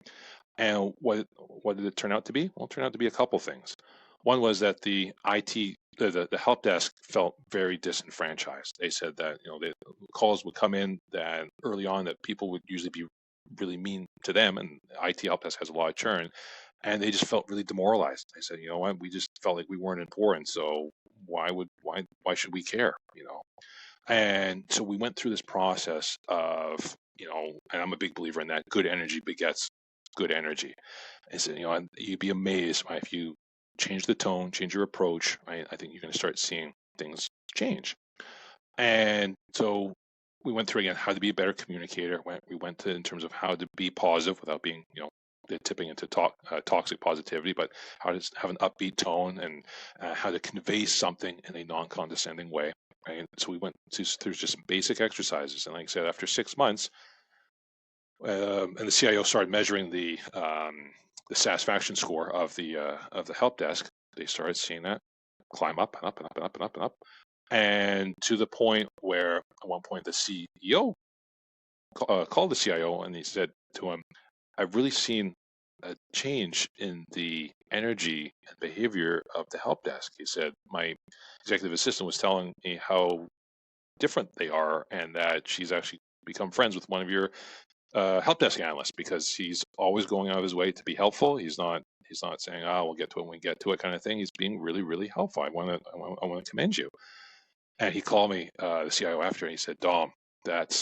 And what did it turn out to be? Well, it turned out to be a couple things. One was that the IT, the help desk felt very disenfranchised. They said that the calls would come in that early on that people would usually be really mean to them, and IT help desk has a lot of churn, and they just felt really demoralized. They said, you know what, we just felt like we weren't important, so why should we care? And so we went through this process of, and I'm a big believer in that good energy begets good energy. I said, and you'd be amazed, right, if you change the tone, change your approach, right? I think you're going to start seeing things change. And so we went through again how to be a better communicator. We went to in terms of how to be positive without being, tipping into toxic positivity, but how to have an upbeat tone and how to convey something in a non-condescending way. Right? So we went through just some basic exercises, and like I said, after 6 months, and the CIO started measuring the satisfaction score of the help desk. They started seeing that climb up and up and up and up and up and up, and to the point where at one point the CEO called the CIO and he said to him, "I've really seen a change in the energy and behavior of the help desk." He said, "My executive assistant was telling me how different they are, and that she's actually become friends with one of your help desk analyst because he's always going out of his way to be helpful. He's not saying, "Oh, we'll get to it when we get to it," kind of thing. He's being really, really helpful. I want to commend you." And he called me, the CIO, after, and he said, "Dom,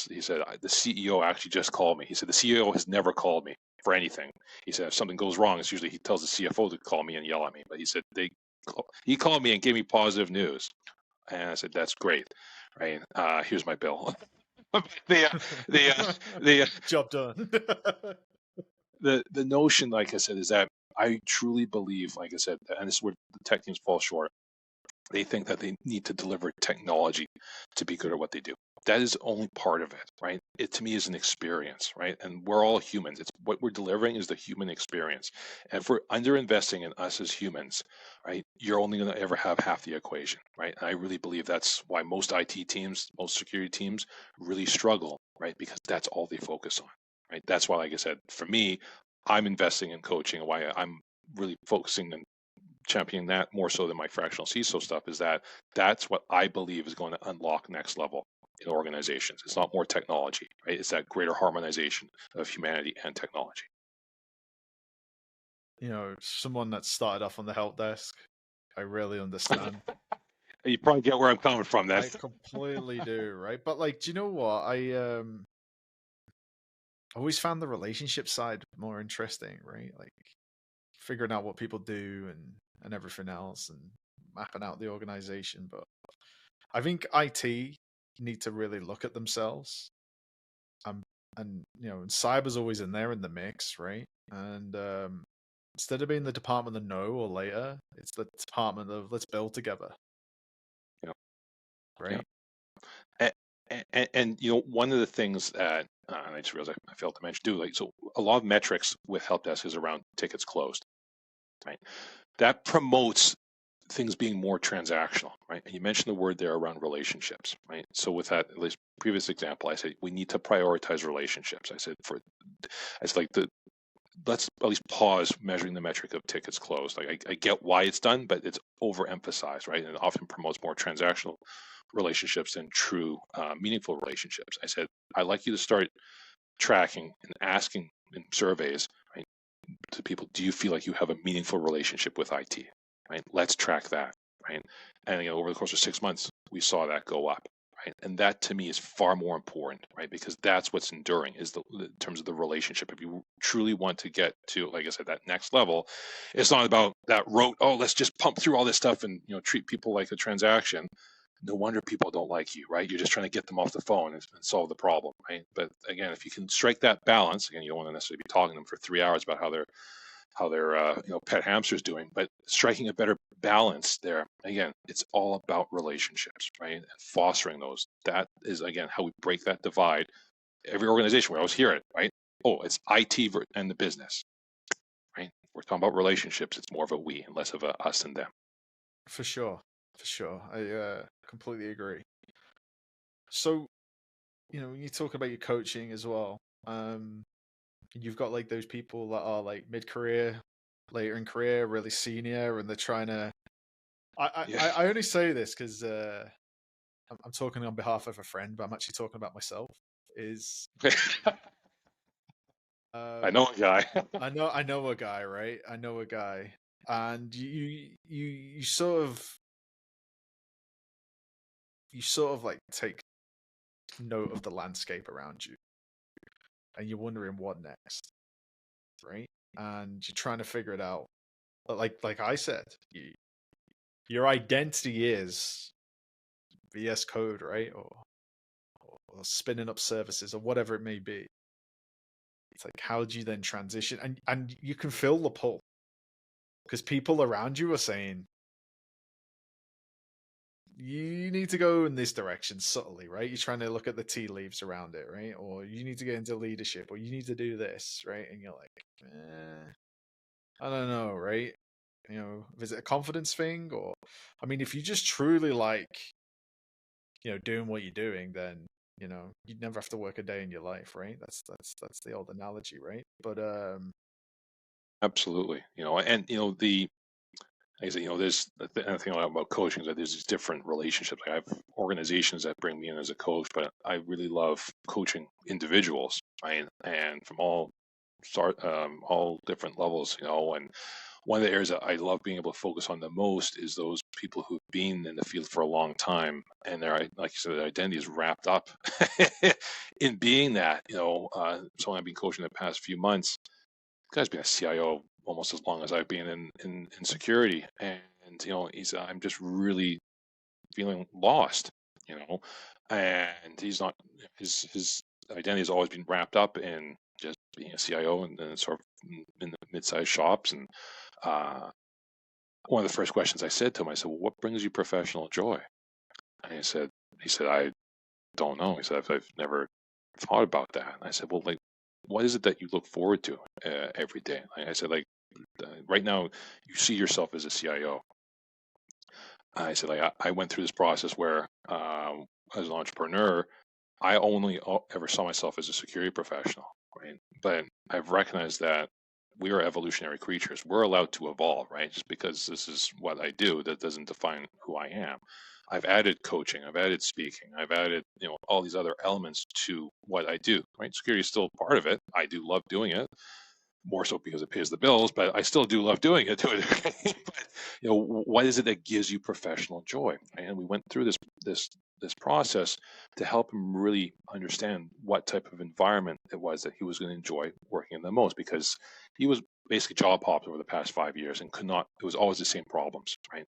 he said, the CEO actually just called me." He said, "The CEO has never called me for anything." He said, "If something goes wrong, it's usually he tells the CFO to call me and yell at me." But he said, he called me and gave me positive news." And I said, "That's great. Right. Here's my bill." the, the, Job done. the notion, like I said, is that I truly believe, like I said, and this is where the tech teams fall short. They think that they need to deliver technology to be good at what they do. That is only part of it, right? It to me is an experience, right? And we're all humans. It's what we're delivering is the human experience. And if we're underinvesting in us as humans, right, you're only going to ever have half the equation, right? And I really believe that's why most IT teams, most security teams really struggle, right? Because that's all they focus on, right? That's why, like I said, for me, I'm investing in coaching, and why I'm really focusing and championing that more so than my fractional CISO stuff, is that that's what I believe is going to unlock next level in organizations. It's not more technology, right? It's that greater harmonization of humanity and technology. Someone that started off on the help desk, I really understand. You probably get where I'm coming from then. I completely do, right? But do you know what? I always found the relationship side more interesting, right? Like figuring out what people do and everything else, and mapping out the organization. But I think IT need to really look at themselves. And and cyber's always in there in the mix, right? And instead of being the department of no or later, it's the department of let's build together, Yeah. Yeah. right? And one of the things that and I just realized I failed to mention too, like, so a lot of metrics with help desk is around tickets closed, right? That promotes things being more transactional, right? And you mentioned the word there around relationships, right? So with that, at least previous example, I said we need to prioritize relationships. It's like let's at least pause measuring the metric of tickets closed. Like I get why it's done, but it's overemphasized, right? And it often promotes more transactional relationships than true meaningful relationships. I said I'd like you to start tracking and asking in surveys, right, to people, do you feel like you have a meaningful relationship with IT? Right? Let's track that, right? And over the course of 6 months, we saw that go up, right? And that to me is far more important, right? Because that's what's enduring is in terms of the relationship. If you truly want to get to, like I said, that next level, it's not about that rote, oh, let's just pump through all this stuff and treat people like a transaction. No wonder people don't like you, right? You're just trying to get them off the phone and solve the problem, right? But again, if you can strike that balance, again, you don't want to necessarily be talking to them for 3 hours about how their pet hamster's doing, but striking a better balance there. Again, it's all about relationships, right? And fostering those. That is again how we break that divide. Every organization where I always hear it, right? Oh, it's IT and the business, right? We're talking about relationships. It's more of a we and less of a us and them. For sure, for sure. I completely agree. So, when you talk about your coaching as well, you've got like those people that are like mid-career, later in career, really senior, and they're trying to. I Yeah. I, I only say this because I'm talking on behalf of a friend, but I'm actually talking about myself. Is I um, know a guy. I know a guy, right? I know a guy, and you sort of like take note of the landscape around you, and you're wondering what next, right? And you're trying to figure it out. But like I said, your identity is VS Code, right? Or spinning up services or whatever it may be. It's like, how do you then transition? And you can feel the pull because people around you are saying, you need to go in this direction subtly, right? You're trying to look at the tea leaves around it, right? Or you need to get into leadership, or you need to do this, right? And you're like, I don't know, right? Is it a confidence thing? Or, I mean, if you just truly like, doing what you're doing, then, you'd never have to work a day in your life, right? That's the old analogy, right? But, Absolutely. And the like I said, there's the thing about coaching is that there's these different relationships. Like I have organizations that bring me in as a coach, but I really love coaching individuals, right? And from all different levels, and one of the areas that I love being able to focus on the most is those people who've been in the field for a long time, and like you said, their identity is wrapped up in being that. Someone I've been coaching the past few months, guy's been a CIO almost as long as I've been in security, and he's I'm just really feeling lost, you know, and he's not his identity has always been wrapped up in just being a CIO and then sort of in the mid-sized shops. And uh, one of the first questions I said to him, I said, "Well, what brings you professional joy?" And he said, "I don't know." He said, "I've never thought about that." And I said, "Well, like, what is it that you look forward to every day?" Like I said, like, right now, you see yourself as a CIO. I said, like, I went through this process where, as an entrepreneur, I only ever saw myself as a security professional, right? But I've recognized that we are evolutionary creatures. We're allowed to evolve, right? Just because this is what I do, that doesn't define who I am. I've added coaching, I've added speaking, I've added, all these other elements to what I do, right? Security is still part of it. I do love doing it, more so because it pays the bills, but I still do love doing it to a degree. But what is it that gives you professional joy? And we went through this process to help him really understand what type of environment it was that he was going to enjoy working in the most, because he was basically job hopped over the past 5 years and could not. It was always the same problems, right?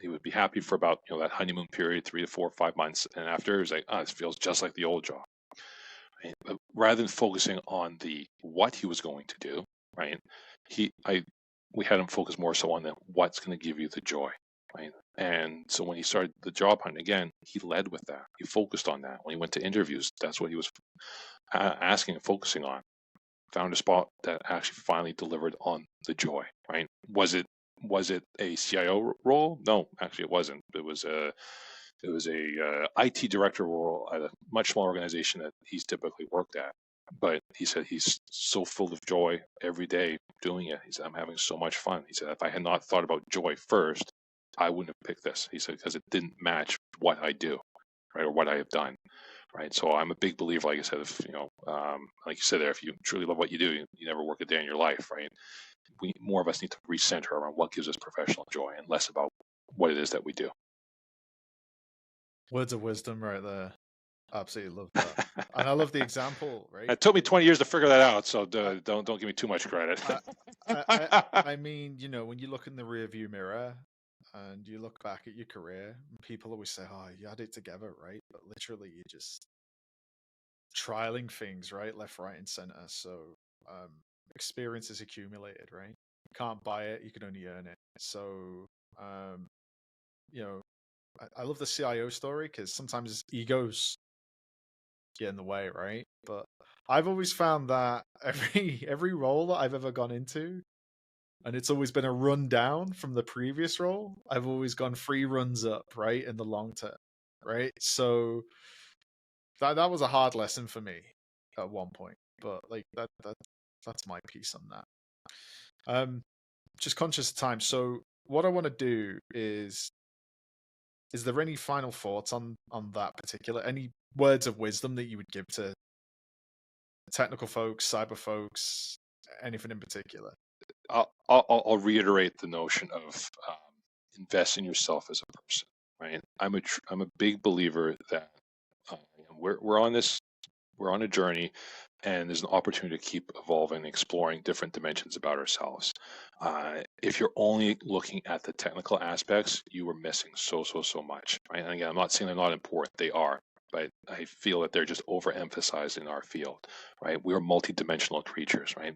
He would be happy for about that honeymoon period, 3 to 4 or 5 months, and after it was like, it feels just like the old job. Right? But rather than focusing on the what he was going to do, right? We had him focus more so on the what's going to give you the joy, right? And so when he started the job hunt again, he led with that. He focused on that. When he went to interviews, that's what he was asking and focusing on. Found a spot that actually finally delivered on the joy, right? Was it a CIO role? No, actually it wasn't. It was a IT director role at a much smaller organization that he's typically worked at. But he said he's so full of joy every day doing it. He said, I'm having so much fun. He said, if I had not thought about joy first, I wouldn't have picked this. He said, because it didn't match what I do, right, or what I have done, right? So I'm a big believer, like I said, if like you said there, if you truly love what you do, you never work a day in your life, right? More of us need to recenter around what gives us professional joy and less about what it is that we do. Words of wisdom right there. Absolutely love that. And I love the example, right? It took me 20 years to figure that out, so don't give me too much credit. I mean, when you look in the rearview mirror and you look back at your career, people always say, "Oh, you had it together," right? But literally, you're just trialing things, right, left, right, and center. So, experience is accumulated, right? You can't buy it; you can only earn it. So, I love the CIO story because sometimes egos get in the way, right? But I've always found that every role that I've ever gone into, and it's always been a run down from the previous role, I've always gone 3 runs up, right, in the long term, right? So that was a hard lesson for me at one point, but like that's my piece on that. Just conscious of time. So what I want to do is there any final thoughts on that particular, any words of wisdom that you would give to technical folks, cyber folks, anything in particular? I'll reiterate the notion of invest in yourself as a person, right? I'm a big believer that we're on a journey, and there's an opportunity to keep evolving, exploring different dimensions about ourselves. If you're only looking at the technical aspects, you are missing so much, right? And again, I'm not saying they're not important; they are. But I feel that they're just overemphasized in our field, right? We're multidimensional creatures, right?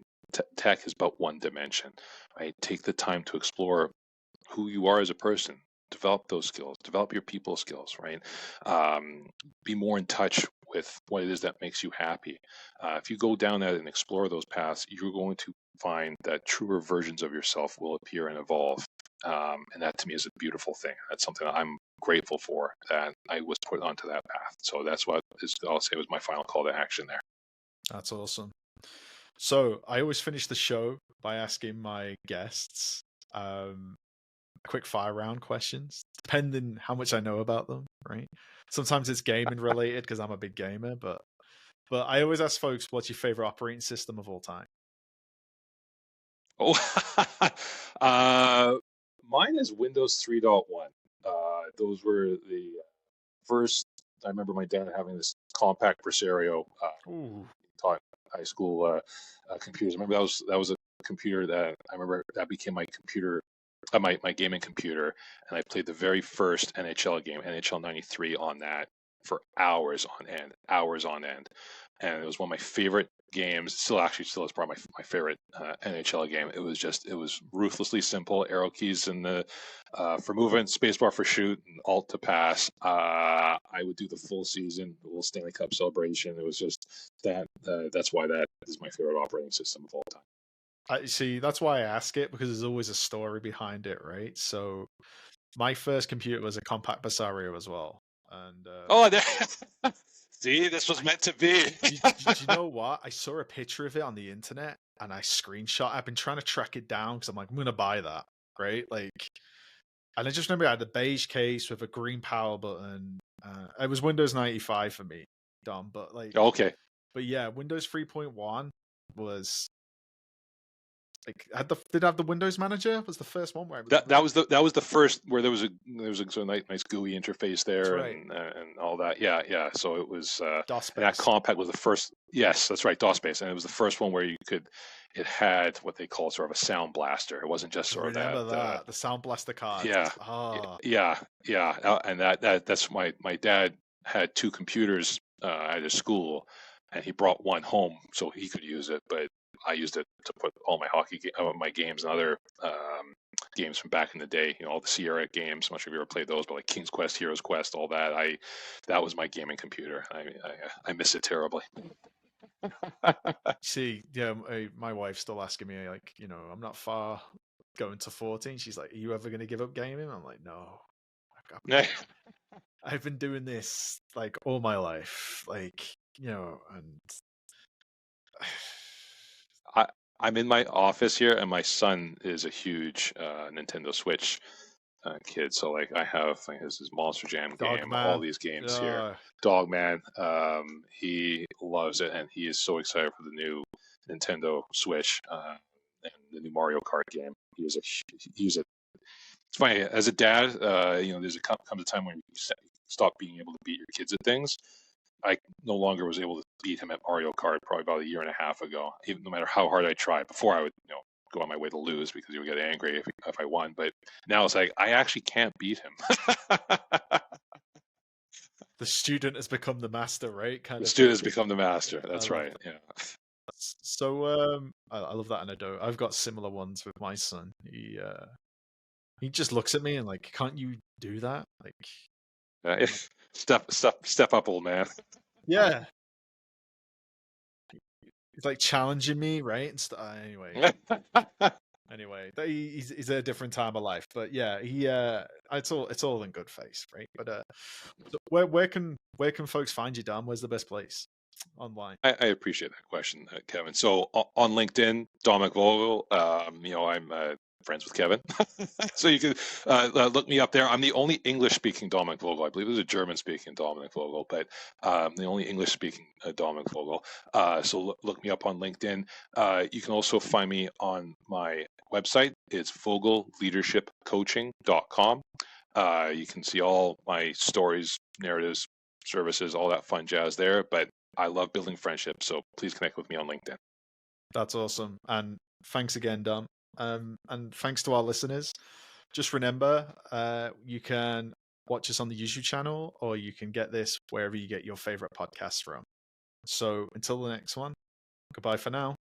Tech is but one dimension, right? Take the time to explore who you are as a person, develop those skills, develop your people skills, right? Be more in touch with what it is that makes you happy. If you go down that and explore those paths, you're going to find that truer versions of yourself will appear and evolve. And that to me is a beautiful thing. That's something that I'm grateful for, that I was put onto that path. So that's what I'll say was my final call to action there. That's awesome. So I always finish the show by asking my guests quick fire round questions, depending how much I know about them, right? Sometimes it's gaming related because I'm a big gamer, but I always ask folks, what's your favorite operating system of all time? Oh, mine is Windows 3.1. Those were the first. I remember my dad having this compact Presario taught high school computers. I remember that was a computer that I remember that became my computer, my gaming computer, and I played the very first NHL game, NHL '93, on that for hours on end, and it was one of my favorite games. Still is probably my favorite NHL game. It was ruthlessly simple. Arrow keys and the for movement, spacebar for shoot, and alt to pass. I would do the full season, the little Stanley Cup celebration. It was just that. That's why that is my favorite operating system of all time. I see. That's why I ask it, because there's always a story behind it, right? So my first computer was a compact Presario as well, and see, this was meant to be. do you know what? I saw a picture of it on the internet and I screenshot. I've been trying to track it down because I'm like, I'm gonna buy that, right? Like, and I just remember I had the beige case with a green power button. It was Windows 95 for me, Dom. But like, Okay. But yeah, Windows 3.1 was Like, did it have the Windows Manager? Was the first one where I That was the first where there was a sort of nice GUI interface That's there right. and all that. Yeah. So it was DOS and that based. compact was the first. Yes, that's right, DOS based, and it was the first one where it had what they call sort of a sound blaster. It wasn't just I sort of remember that the Sound Blaster cards. yeah, Ah, and that's my dad had two computers at his school, and he brought one home so he could use it, but I used it to put all my my games and other games from back in the day. All the Sierra games. I'm not sure if you ever played those, but like King's Quest, Heroes Quest, all that. That was my gaming computer. I miss it terribly. see, yeah, my wife's still asking me, like, I'm not far going to 14. She's like, "Are you ever going to give up gaming?" I'm like, "No, I've been doing this like all my life, like, and I'm in my office here, and my son is a huge Nintendo Switch kid. So like I have like this is Monster Jam game, all Dogman. these games here. Dogman, he loves it, and he is so excited for the new Nintendo Switch and the new Mario Kart game. He's a. It's funny as a dad. Comes a time when you stop being able to beat your kids at things. I no longer was able to beat him at Mario Kart probably about a year and a half ago. Even no matter how hard I tried, before I would go on my way to lose because he would get angry if I won. But now it's like I actually can't beat him. The student has become the master, right? The student has become the master. That's right. Yeah. So I love that anecdote. I've got similar ones with my son. He just looks at me and like, "Can't you do that?" Like, Step up, old man. yeah. He's like challenging me, right? And anyway, he's at a different time of life, but yeah, it's all in good face, right? But so where can folks find you, Dom? Where's the best place online? I appreciate that question, Kevin. So on LinkedIn, Dom Vogel. I'm friends with Kevin, so you can look me up there. I'm the only English-speaking Dom Vogel. I believe there's a German-speaking Dom Vogel, but the only English-speaking Dom Vogel. So look me up on LinkedIn. You can also find me on my website. It's vogelleadershipcoaching.com. You can see all my stories, narratives, services, all that fun jazz there. But I love building friendships, so please connect with me on LinkedIn. That's awesome. And thanks again, Dom. And thanks to our listeners. Just remember, you can watch us on the YouTube channel, or you can get this wherever you get your favorite podcasts from. So until the next one, goodbye for now.